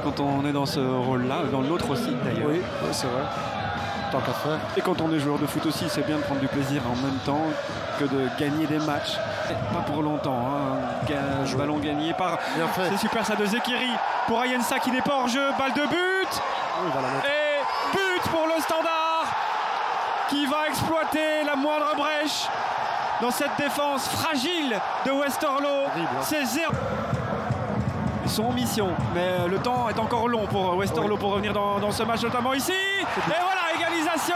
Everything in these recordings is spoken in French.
quand on est dans ce rôle-là, dans l'autre aussi d'ailleurs. Oui, c'est vrai. Tant qu'à faire. Et quand on est joueur de foot aussi, c'est bien de prendre du plaisir en même temps que de gagner des matchs. Pas pour longtemps, hein. Ballon gagné par... C'est super ça de Zekiri pour Ayensa qui n'est pas hors jeu. Balle de but. Oui, et but pour le Standard qui va exploiter la moindre brèche dans cette défense fragile de Westerlo. C'est 0. Ils sont en mission, mais le temps est encore long pour Westerlo pour revenir dans ce match, notamment ici. Et voilà, égalisation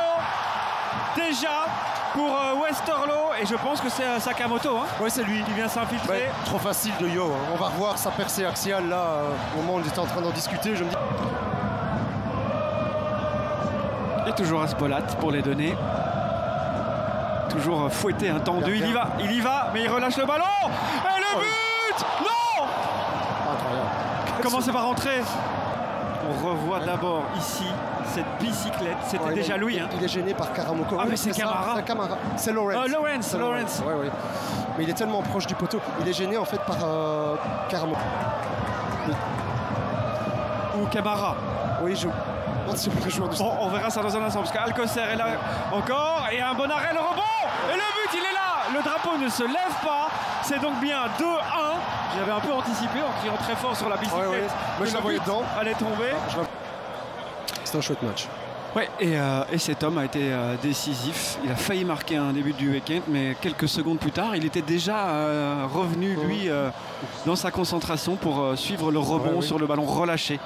déjà pour Westerlo. Et je pense que c'est Sakamoto oui, c'est lui qui vient s'infiltrer. Ouais, trop facile de Yo. On va revoir sa percée axiale là. Au moment où on était en train d'en discuter, je me dis. Et toujours Aspolat pour les donner. Toujours fouetté, tendu. Il y va, mais il relâche le ballon. Et le but. Non. Incroyable. Comment c'est pas rentré? On revoit d'abord ici cette bicyclette. C'était déjà lui. Il est gêné par Karamoko. Ah, mais c'est Camara. C'est Lawrence. Lawrence. Oui. Mais il est tellement proche du poteau. Il est gêné en fait par Karamoko. Ou Camara. Oui, on verra ça dans un instant parce qu'Alcocer est là encore et un bon arrêt, le rebond et le but, il est là. Le drapeau ne se lève pas. C'est donc bien 2-1. J'avais un peu anticipé en criant très fort sur la bicyclette. Ouais. Moi je la voyais dedans. Allait tomber. C'est un chouette match. Ouais, et cet homme a été décisif. Il a failli marquer un début du week-end, mais quelques secondes plus tard, il était déjà revenu, lui, dans sa concentration pour suivre le rebond sur le ballon relâché.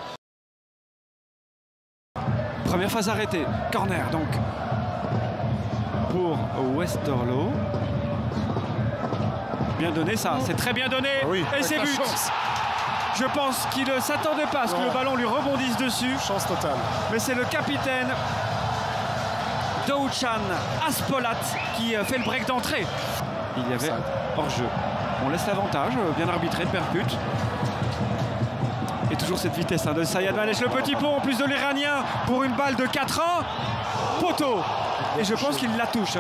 Première phase arrêtée, corner donc pour Westerlo. Bien donné ça, c'est très bien donné. Et c'est but. Je pense qu'il ne s'attendait pas à ce que le ballon lui rebondisse dessus. Chance totale. Mais c'est le capitaine Douchan Aspolat qui fait le break d'entrée. Il y avait hors-jeu. On laisse l'avantage, bien arbitré de Perput. Et toujours cette vitesse de Sayed Manesh, le petit pont en plus de l'Iranien pour une balle de 4-1. Poteau. Et je pense qu'il la touche.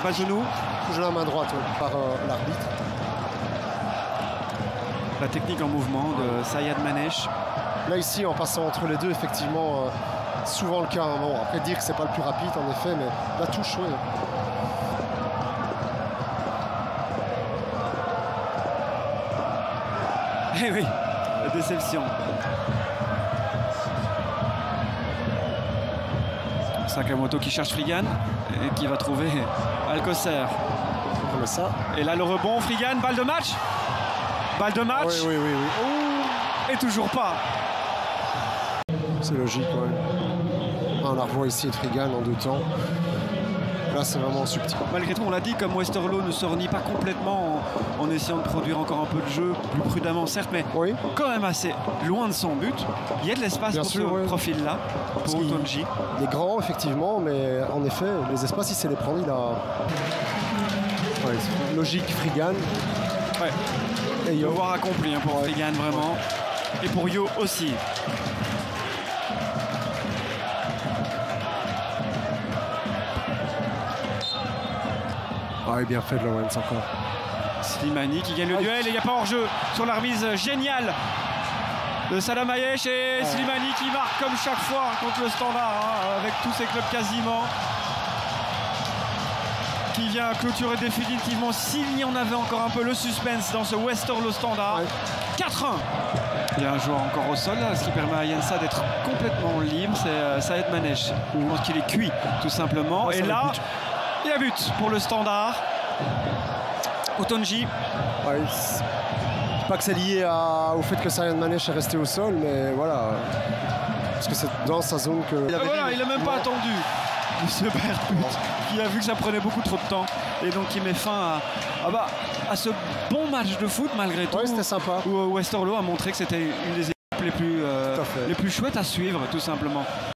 Bas genou. Touche la main droite par l'arbitre. La technique en mouvement de Sayed Manesh. Là ici, en passant entre les deux, effectivement, souvent le cas. Bon, après dire que c'est pas le plus rapide en effet, mais la touche, oui. Eh oui, la déception. Sakamoto qui cherche Frigan et qui va trouver Alcocer. Ça. Et là le rebond, Frigan, balle de match. Balle de match. Oui. Et toujours pas. C'est logique, on la revoit ici, Frigan en 2 temps. Là, c'est vraiment subtil. Malgré tout, on l'a dit, comme Westerlo ne se renie pas complètement en essayant de produire encore un peu de jeu, plus prudemment certes, mais quand même assez loin de son but. Il y a de l'espace pour ce profil-là, pour Otonji. Il est grand, effectivement, mais en effet, les espaces, il sait les prendre. Il a logique, Frigan. Et devoir accompli pour Frigan, vraiment. Et pour Yo aussi. Bien fait de Lawrence encore. Slimani qui gagne le duel et il n'y a pas hors-jeu sur la remise géniale de Salah Mayesh et Slimani qui marque comme chaque fois contre le Standard, avec tous ses clubs quasiment. Qui vient clôturer définitivement, s'il y en avait encore un peu le suspense dans ce Westerlo Standard. 4-1. Il y a un joueur encore au sol, ce qui permet à Yensa d'être complètement libre, c'est Sayed Manesh. Je pense qu'il est cuit tout simplement. Et là, il y a but pour le Standard. Otonji. Pas que c'est lié au fait que Sayed Manesh est resté au sol, mais voilà. Parce que c'est dans sa zone que... il n'a même pas attendu. Ce Perput qui a vu que ça prenait beaucoup trop de temps et donc il met fin à ce bon match de foot malgré tout. C'était sympa. Où Westerlo a montré que c'était une des équipes les plus chouettes à suivre tout simplement.